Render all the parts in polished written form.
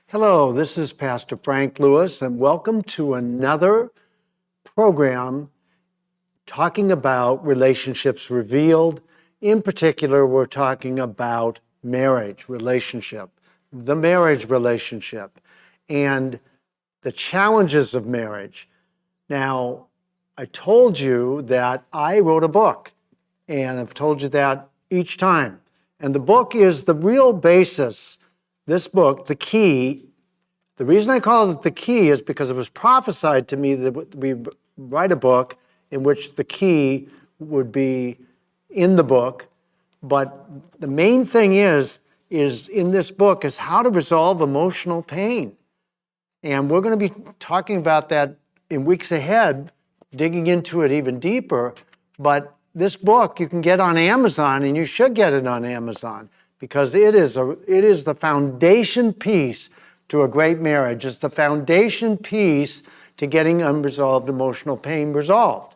Hello, this is Pastor Frank Lewis, and welcome to another program talking about relationships revealed. In particular, we're talking about marriage relationship, the marriage relationship, and the challenges of marriage. Now, I told you that I wrote a book, and I've told you that each time. And the book is the real basis. This book, The Key. The reason I call it The Key is because it was prophesied to me that we write a book in which the key would be in the book. But the main thing is in this book is how to resolve emotional pain. And we're going to be talking about that in weeks ahead, digging into it even deeper. But this book you can get on Amazon, and you should get it on Amazon, because it is the foundation piece to a great marriage. It's the foundation piece to getting unresolved emotional pain resolved.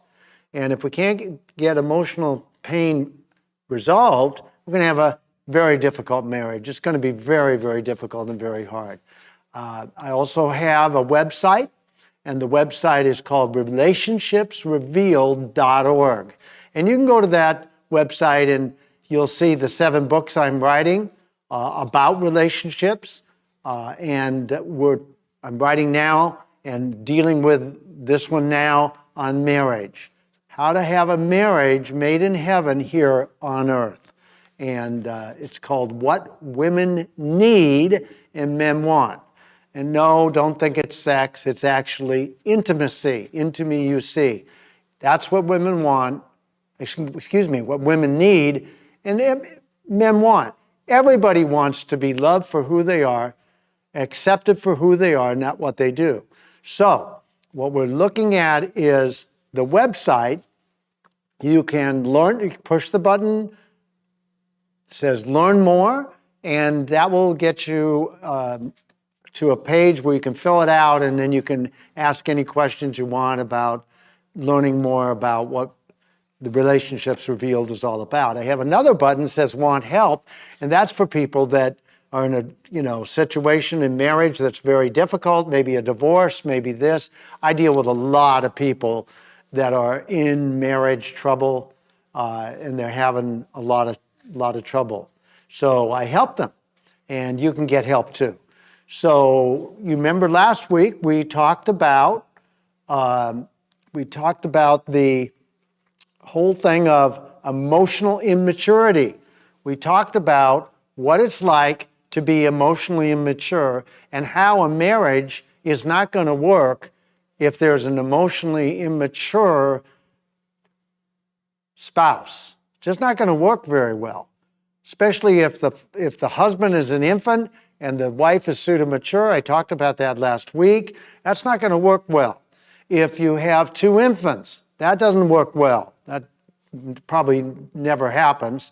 And if we can't get emotional pain resolved, we're going to have a very difficult marriage. It's going to be very, very difficult and very hard. I also have a website, and the website is called relationshipsrevealed.org. And you can go to that website and you'll see the 7 books I'm writing about relationships. I'm writing now and dealing with this one now on marriage. How to have a marriage made in heaven here on earth. And it's called What Women Need and Men Want. And no, don't think it's sex. It's actually intimacy. Into me you see. That's what women want. Excuse me, what women need and men want. Everybody wants to be loved for who they are, accepted for who they are, not what they do. So what we're looking at is the website. You can learn, you push the button, it says learn more, and that will get you to a page where you can fill it out, and then you can ask any questions you want about learning more about what the Relationships Revealed is all about. I have another button that says want help, and that's for people that are in a situation in marriage that's very difficult, maybe a divorce, maybe this. I deal with a lot of people that are in marriage trouble, and they're having a lot of trouble. So I help them, and you can get help too. So you remember last week we talked about the whole thing of emotional immaturity. We talked about what it's like to be emotionally immature and how a marriage is not going to work if there's an emotionally immature spouse. It's just not going to work very well, especially if the husband is an infant and the wife is pseudo-mature. I talked about that last week. That's not going to work well. If you have 2 infants, that doesn't work well. That probably never happens.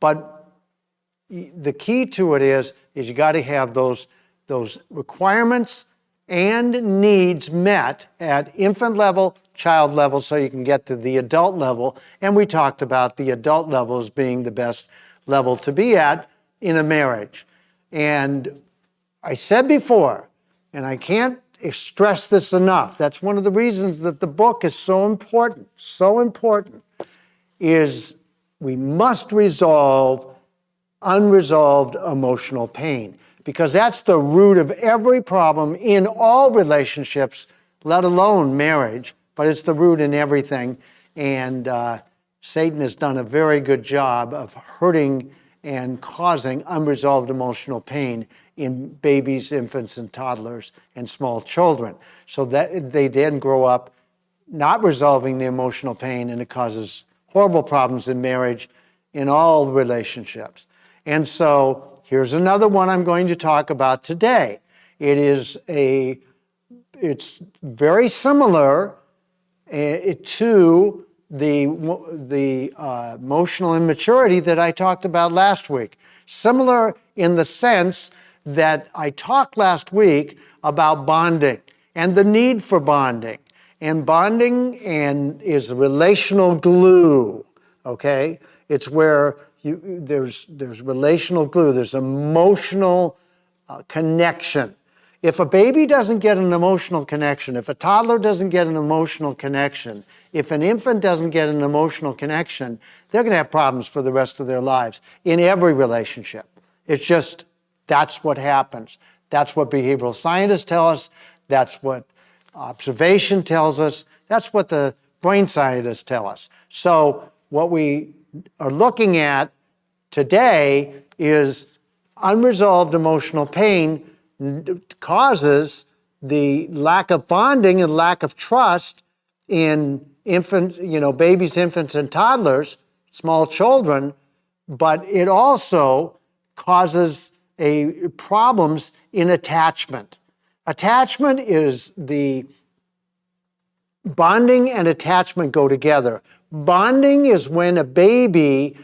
But the key to it is you got to have those requirements and needs met at infant level, child level, so you can get to the adult level. And we talked about the adult level as being the best level to be at in a marriage. And I said before, and I can't stress this enough, that's one of the reasons that the book is so important, is we must resolve unresolved emotional pain, because that's the root of every problem in all relationships, let alone marriage, but it's the root in everything. And Satan has done a very good job of hurting and causing unresolved emotional pain in babies, infants, and toddlers, and small children. So that they then grow up not resolving the emotional pain, and it causes horrible problems in marriage, in all relationships. And so here's another one I'm going to talk about today. It's very similar to the emotional immaturity that I talked about last week. Similar in the sense that I talked last week about bonding and the need for bonding. And bonding is relational glue, okay? It's where there's relational glue, there's emotional connection. If a baby doesn't get an emotional connection, if a toddler doesn't get an emotional connection, if an infant doesn't get an emotional connection, they're going to have problems for the rest of their lives in every relationship. It's just, that's what happens. That's what behavioral scientists tell us. That's what observation tells us. That's what the brain scientists tell us. So what we are looking at today is unresolved emotional pain causes the lack of bonding and lack of trust in babies, infants, and toddlers, small children, but it also causes problems in attachment. Attachment is bonding and attachment go together. Bonding is when a baby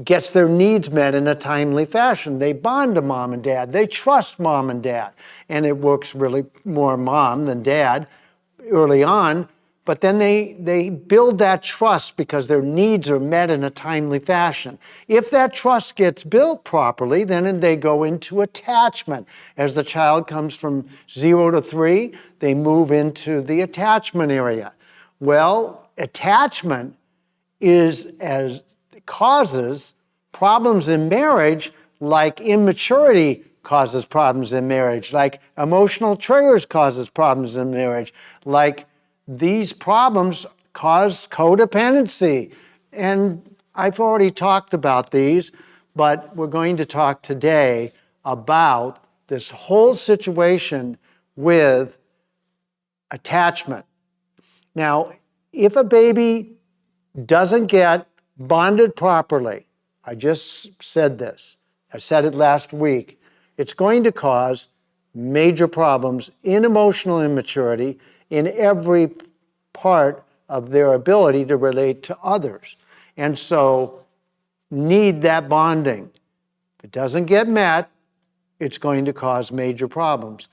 gets their needs met in a timely fashion. They bond to mom and dad. They trust mom and dad. And it works really more mom than dad early on. But then they build that trust because their needs are met in a timely fashion. If that trust gets built properly, then they go into attachment. As the child comes from 0 to 3, they move into the attachment area. Well, attachment causes problems in marriage, like immaturity causes problems in marriage, like emotional triggers causes problems in marriage, like these problems cause codependency. And I've already talked about these, but we're going to talk today about this whole situation with attachment. Now, if a baby doesn't get bonded properly, I just said this, I said it last week, it's going to cause major problems in emotional immaturity in every part of their ability to relate to others. And so need that bonding. If it doesn't get met, it's going to cause major problems.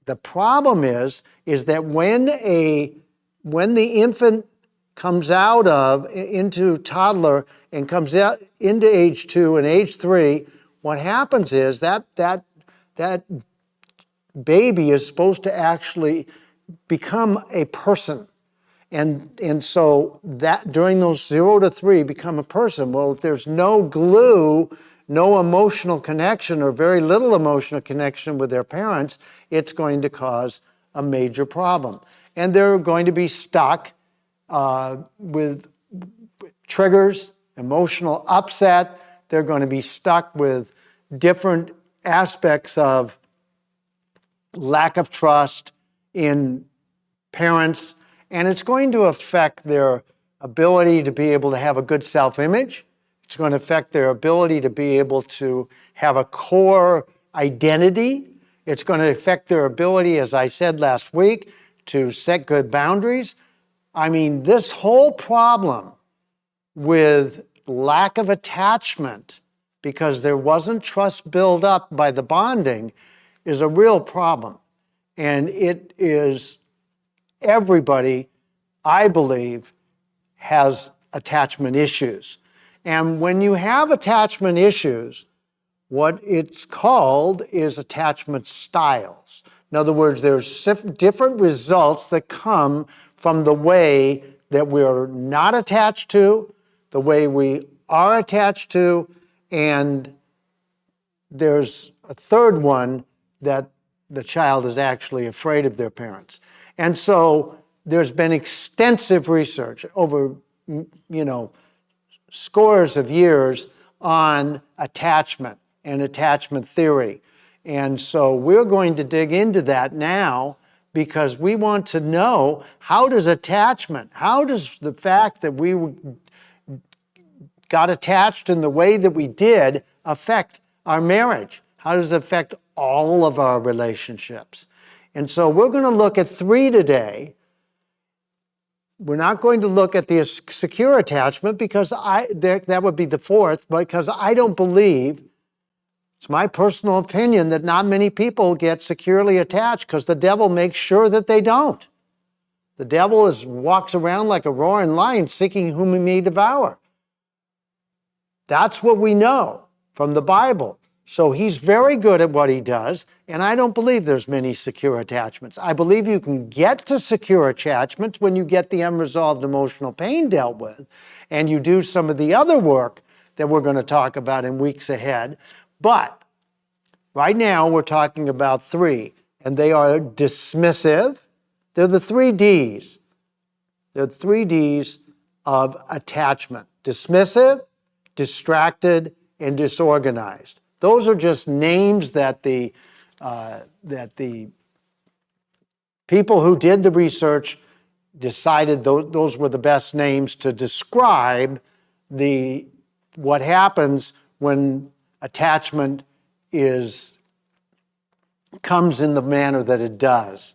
The problem is that when the infant comes into toddler and comes out into age 2 and age 3, what happens is that baby is supposed to actually become a person. And so that during those 0 to 3 become a person. Well, if there's no glue, no emotional connection or very little emotional connection with their parents, it's going to cause a major problem. And they're going to be stuck with triggers, emotional upset. They're going to be stuck with different aspects of lack of trust in parents, and it's going to affect their ability to be able to have a good self-image. It's going to affect their ability to be able to have a core identity. It's going to affect their ability, as I said last week, to set good boundaries. I mean, this whole problem with lack of attachment because there wasn't trust built up by the bonding is a real problem. And it is, everybody, I believe, has attachment issues. And when you have attachment issues, what it's called is attachment styles. In other words, there's different results that come from the way that we're not attached to, the way we are attached to, and there's a third one that the child is actually afraid of their parents. And so there's been extensive research over, scores of years on attachment and attachment theory. And so we're going to dig into that now because we want to know, how does the fact that we got attached in the way that we did affect our marriage? How does it affect all of our relationships? And so we're going to look at 3 today. We're not going to look at the secure attachment because that would be the 4th, because I don't believe, it's my personal opinion, that not many people get securely attached because the devil makes sure that they don't. The devil walks around like a roaring lion seeking whom he may devour. That's what we know from the Bible. So he's very good at what he does, and I don't believe there's many secure attachments. I believe you can get to secure attachments when you get the unresolved emotional pain dealt with, and you do some of the other work that we're going to talk about in weeks ahead. But right now we're talking about 3, and they are dismissive. They're the 3 Ds. They're the 3 Ds of attachment: dismissive, distracted, and disorganized. Those are just names that the people who did the research decided those were the best names to describe what happens when attachment comes in the manner that it does.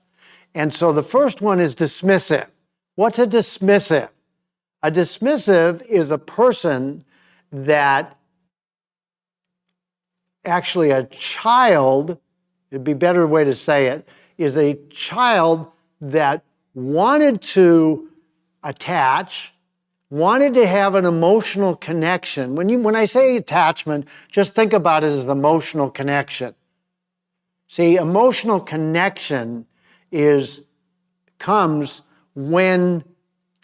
And so the first one is dismissive. What's a dismissive? A dismissive is a person that actually a child, it'd be a better way to say it, is a child that wanted to attach, wanted to have an emotional connection. When I say attachment, just think about it as an emotional connection. See, emotional connection comes when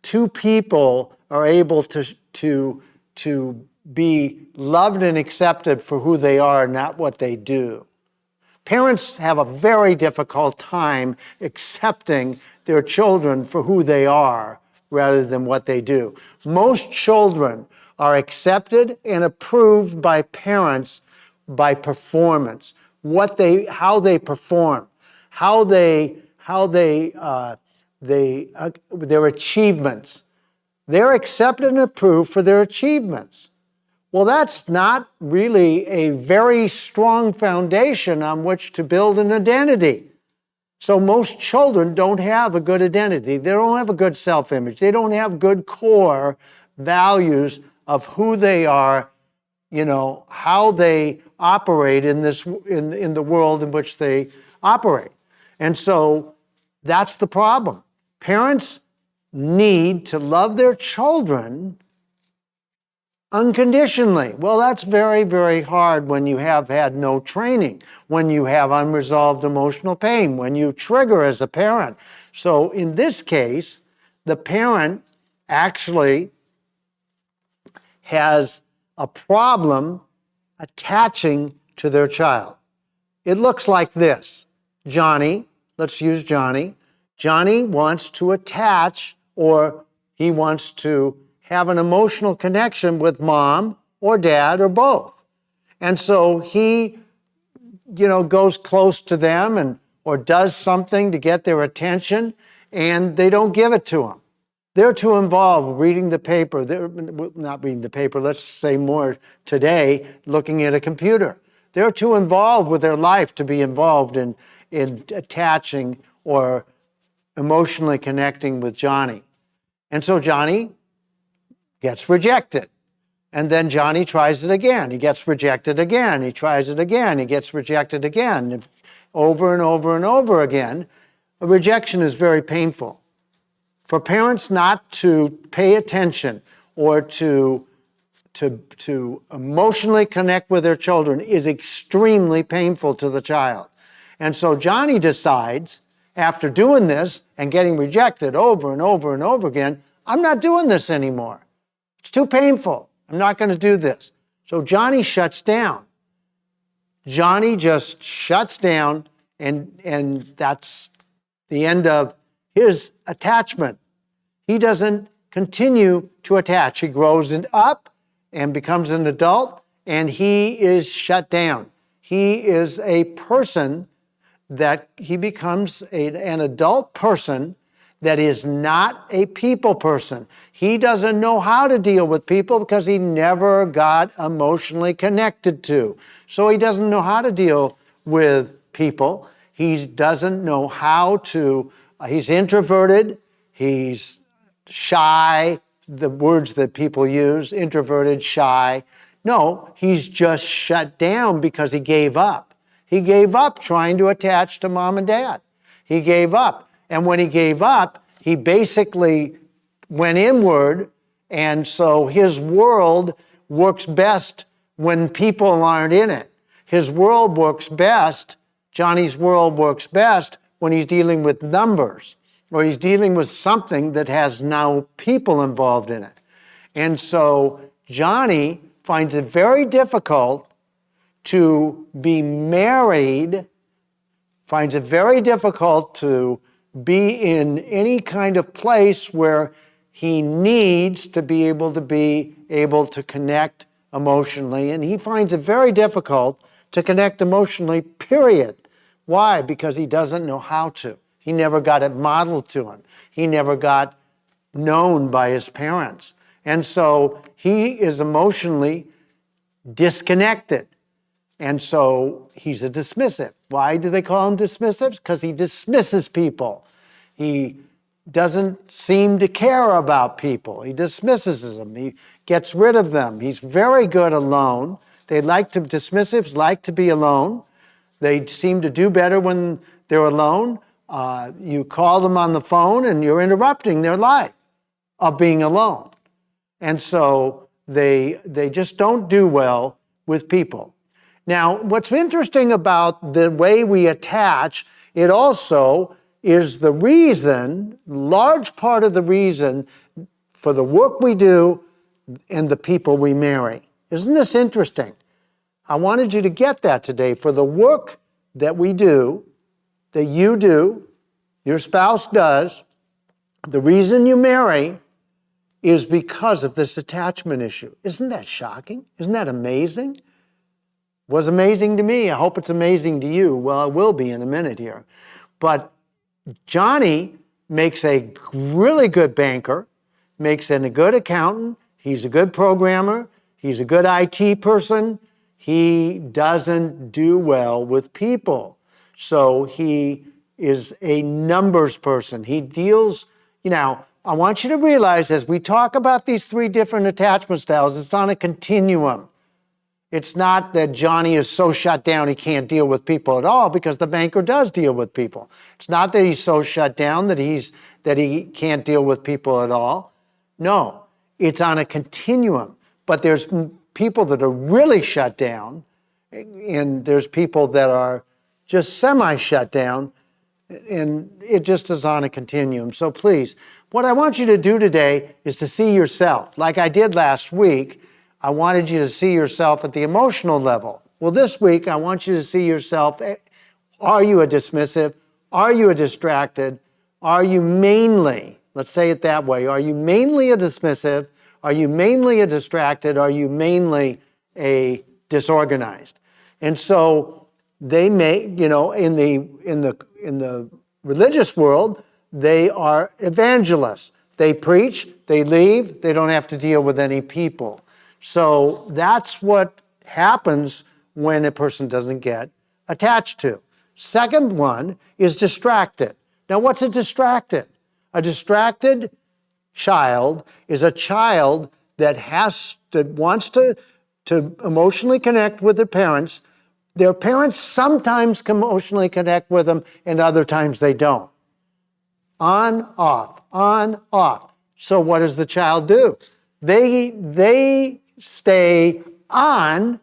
2 people are able to be loved and accepted for who they are, not what they do. Parents have a very difficult time accepting their children for who they are rather than what they do. Most children are accepted and approved by parents by performance, how they perform, their achievements. They're accepted and approved for their achievements. Well, that's not really a very strong foundation on which to build an identity. So most children don't have a good identity. They don't have a good self-image. They don't have good core values of who they are, how they operate in the world in which they operate. And so that's the problem. Parents need to love their children unconditionally. Well, that's very, very hard when you have had no training, when you have unresolved emotional pain, when you trigger as a parent. So in this case, the parent actually has a problem attaching to their child. It looks like this. Johnny, let's use Johnny. Johnny wants to attach, or he wants to have an emotional connection with mom or dad or both. And so he, goes close to them or does something to get their attention, and they don't give it to him. They're too involved reading the paper. They're not reading the paper, let's say more today, looking at a computer. They're too involved with their life to be involved in attaching or emotionally connecting with Johnny. And so Johnny gets rejected. And then Johnny tries it again. He gets rejected again. He tries it again. He gets rejected again. Over and over and over again. A rejection is very painful. For parents not to pay attention or to emotionally connect with their children is extremely painful to the child. And so Johnny decides, after doing this and getting rejected over and over and over again, I'm not doing this anymore. It's too painful. I'm not going to do this. So Johnny shuts down. Johnny just shuts down, and that's the end of his attachment. He doesn't continue to attach. He grows up and becomes an adult, and he is shut down. He is a person that he becomes an adult person that is not a people person. He doesn't know how to deal with people because he never got emotionally connected to. So he doesn't know how to deal with people. He doesn't know how to, he's introverted, he's shy, the words that people use, introverted, shy. No, he's just shut down because he gave up. He gave up trying to attach to mom and dad. He gave up. And when he gave up, he basically went inward, and so his world works best when people aren't in it. his world works best, Johnny's world works best when he's dealing with numbers, or he's dealing with something that has now people involved in it. And so Johnny finds it very difficult to be married, finds it very difficult to be in any kind of place where he needs to be able to connect emotionally. And he finds it very difficult to connect emotionally, period. Why? Because he doesn't know how to. He never got it modeled to him. He never got known by his parents. And so he is emotionally disconnected. And so he's a dismissive. Why do they call him dismissive? Because he dismisses people. He doesn't seem to care about people. He dismisses them. He gets rid of them. He's very good alone. Dismissives like to be alone. They seem to do better when they're alone. You call them on the phone and you're interrupting their life of being alone. And so they just don't do well with people. Now, what's interesting about the way we attach, it also is the reason, large part of the reason for the work we do and the people we marry. Isn't this interesting? I wanted you to get that today. For the work that we do, that you do, your spouse does, the reason you marry is because of this attachment issue. Isn't that shocking? Isn't that amazing? It was amazing to me. I hope it's amazing to you. Well, it will be in a minute here. But Johnny makes a really good banker, makes a good accountant. He's a good programmer. He's a good IT person. He doesn't do well with people. So he is a numbers person. He deals, I want you to realize as we talk about these three different attachment styles, it's on a continuum. It's not that Johnny is so shut down he can't deal with people at all, because the banker does deal with people. It's not that he's so shut down that he can't deal with people at all. No, it's on a continuum. But there's people that are really shut down, and there's people that are just semi-shut down, and it just is on a continuum. So please, what I want you to do today is to see yourself. Like I did last week, I wanted you to see yourself at the emotional level. Well, this week, I want you to see yourself. Are you a dismissive? Are you a distracted? Are you mainly, let's say it that way, are you mainly a dismissive? Are you mainly a distracted? Are you mainly a disorganized? And so they may, in the religious world, they are evangelists. They preach, they leave, they don't have to deal with any people. So that's what happens when a person doesn't get attached to. Second one is distracted. Now, what's a distracted? A distracted child is a child that wants to emotionally connect with their parents. Their parents sometimes can emotionally connect with them, and other times they don't. On, off, on, off. So what does the child do? They stay on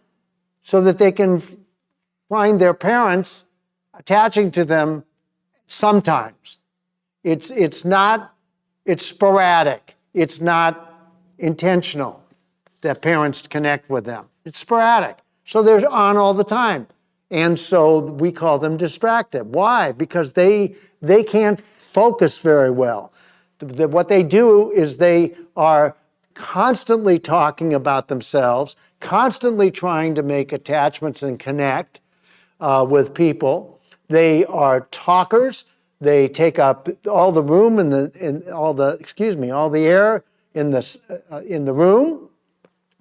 so that they can find their parents attaching to them sometimes. It's sporadic. It's not intentional that parents connect with them. It's sporadic. So they're on all the time. And so we call them distracted. Why? Because they can't focus very well. What they do is they are constantly talking about themselves, constantly trying to make attachments and connect with people. They are talkers. They take up all the room all the air in the room.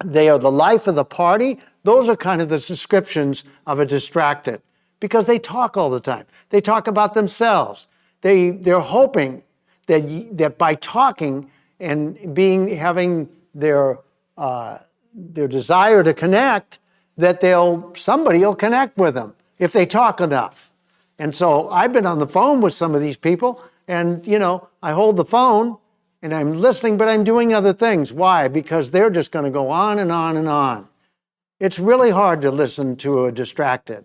They are the life of the party. Those are kind of the descriptions of a distracted, because they talk all the time. They talk about themselves. They're hoping that by talking and having their desire to connect, that somebody will connect with them if they talk enough. And so I've been on the phone with some of these people, and I hold the phone and I'm listening, but I'm doing other things. Why? Because they're just going to go on and on and on. It's really hard to listen to a distracted.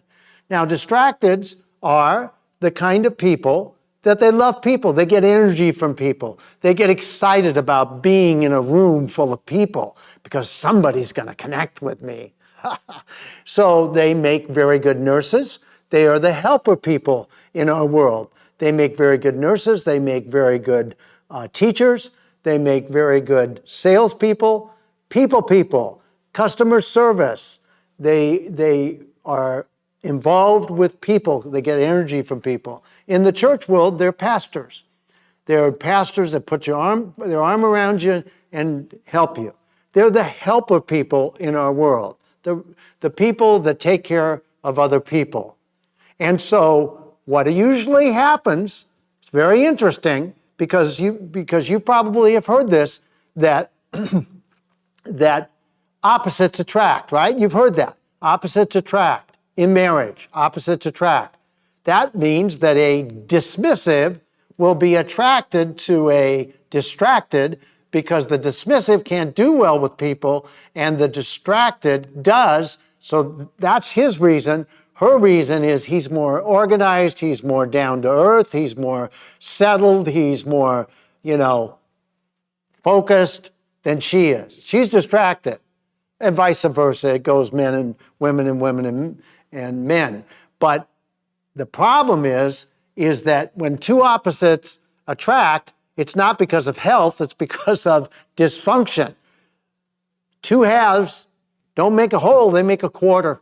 Now, distracteds are the kind of people that they love people. They get energy from people. They get excited about being in a room full of people because somebody's going to connect with me. So they make very good nurses. They are the helper people in our world. They make very good nurses. They make very good teachers. They make very good salespeople, people, customer service. They are involved with people. They get energy from people. In the church world, they're pastors. They're pastors that put their arm around you and help you. They're the helper people in our world, the people that take care of other people. And so what usually happens, it's very interesting, because you probably have heard this, that that opposites attract, right? You've heard that. Opposites attract. In marriage, opposites attract. That means that a dismissive will be attracted to a distracted because the dismissive can't do well with people and the distracted does. So that's his reason. Her reason is he's more organized, he's more down to earth, he's more settled, he's more, focused than she is. She's distracted. And vice versa. It goes men and women and men. But the problem is that when two opposites attract, it's not because of health, it's because of dysfunction. Two halves don't make a whole, they make a quarter.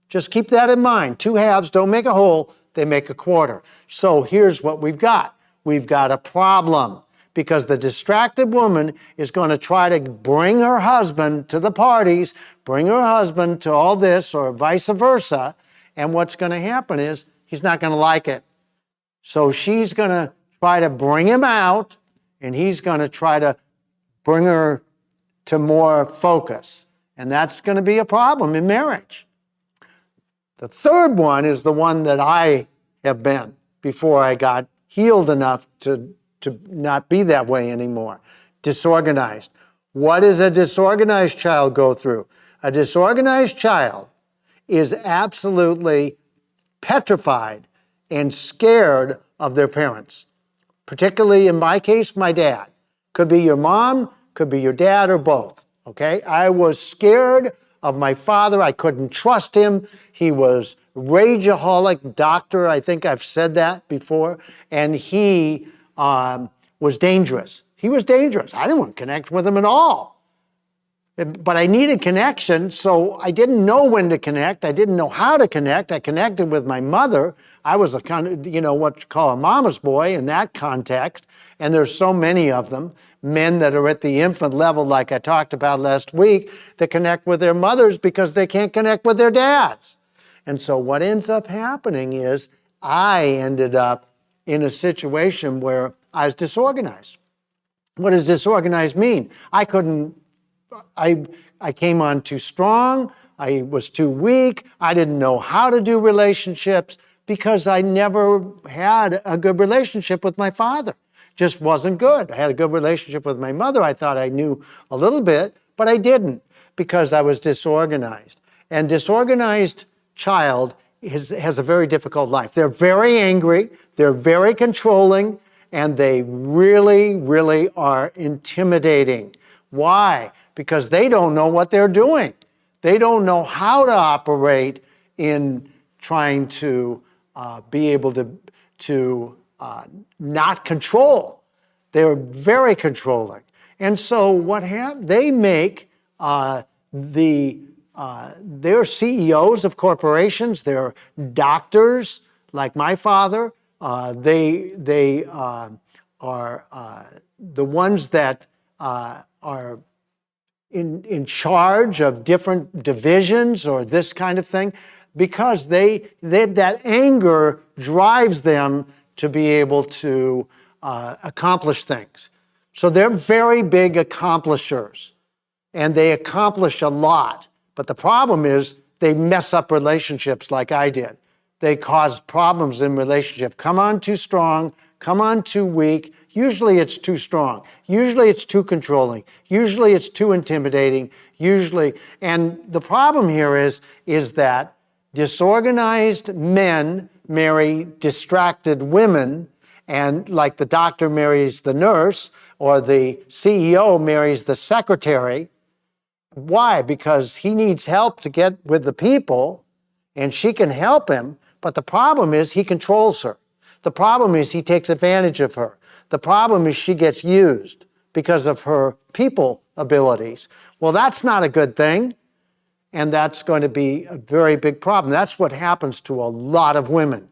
Just keep that in mind. Two halves don't make a whole, they make a quarter. So here's what we've got. We've got a problem because the distracted woman is going to try to bring her husband to the parties, bring her husband to all this, or vice versa. And what's going to happen is he's not going to like it. So she's going to try to bring him out, and he's going to try to bring her to more focus. And that's going to be a problem in marriage. The third one is the one that I have been before I got healed enough to not be that way anymore. Disorganized. What does a disorganized child go through? A disorganized child is absolutely petrified and scared of their parents. Particularly in my case, my dad. Could be your mom, could be your dad, or both. Okay? I was scared of my father. I couldn't trust him. He was rageaholic doctor. I think I've said that before. And he was dangerous. He was dangerous. I didn't want to connect with him at all. But I needed connection, so I didn't know when to connect. I didn't know how to connect. I connected with my mother. I was a kind of, what you call a mama's boy in that context. And there's so many of them, men that are at the infant level, like I talked about last week, that connect with their mothers because they can't connect with their dads. And so what ends up happening is I ended up in a situation where I was disorganized. What does disorganized mean? I came on too strong. I was too weak. I didn't know how to do relationships because I never had a good relationship with my father. Just wasn't good. I had a good relationship with my mother. I thought I knew a little bit, but I didn't because I was disorganized. And disorganized child has a very difficult life. They're very angry. They're very controlling, and they really, really are intimidating. Why? Because they don't know what they're doing. They don't know how to operate in trying to be able to not control. They're very controlling. And so what they make they're CEOs of corporations. They're doctors, like my father. They are the ones that are in charge of different divisions or this kind of thing, because that anger drives them to be able to accomplish things. So they're very big accomplishers, and they accomplish a lot. But the problem is they mess up relationships like I did. They cause problems in relationship. Come on too strong, come on too weak. Usually it's too strong. Usually it's too controlling. Usually it's too intimidating. And the problem here is that disorganized men marry distracted women, and like the doctor marries the nurse, or the CEO marries the secretary. Why? Because he needs help to get with the people, and she can help him, but the problem is he controls her. The problem is he takes advantage of her. The problem is she gets used because of her people abilities. Well, that's not a good thing, and that's going to be a very big problem. That's what happens to a lot of women.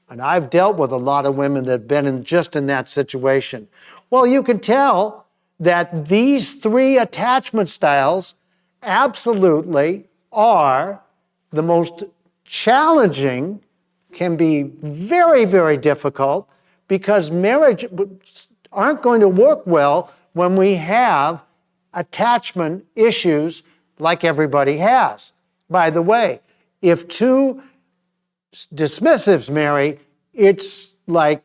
And I've dealt with a lot of women that have been just in that situation. Well, you can tell that these three attachment styles absolutely are the most challenging, can be very, very difficult, because marriage aren't going to work well when we have attachment issues like everybody has. By the way, if two dismissives marry, it's like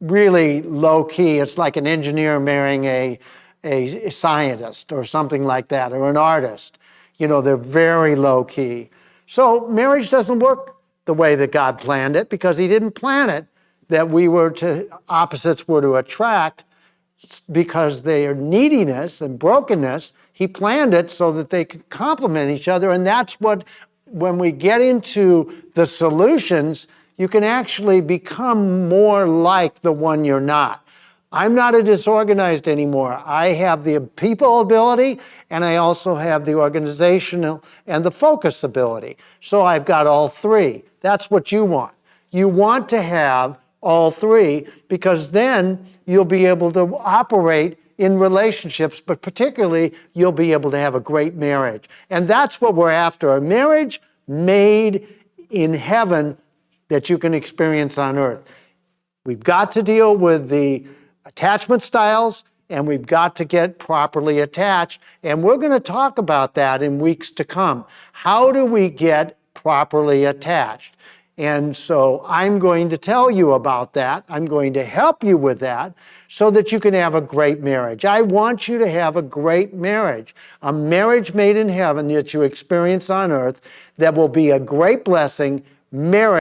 really low key. It's like an engineer marrying a scientist or something like that, or an artist. You know, they're very low key. So marriage doesn't work the way that God planned it, because he didn't plan it that opposites were to attract because their neediness and brokenness. He planned it so that they could complement each other. And that's what, when we get into the solutions, you can actually become more like the one you're not. I'm not a disorganized anymore. I have the people ability, and I also have the organizational and the focus ability. So I've got all three. That's what you want. You want to have all three, because then you'll be able to operate in relationships, but particularly you'll be able to have a great marriage. And that's what we're after, a marriage made in heaven that you can experience on earth. We've got to deal with the attachment styles, and we've got to get properly attached. And we're going to talk about that in weeks to come. How do we get properly attached? And so I'm going to tell you about that. I'm going to help you with that so that you can have a great marriage. I want you to have a great marriage, a marriage made in heaven that you experience on earth that will be a great blessing. Marriage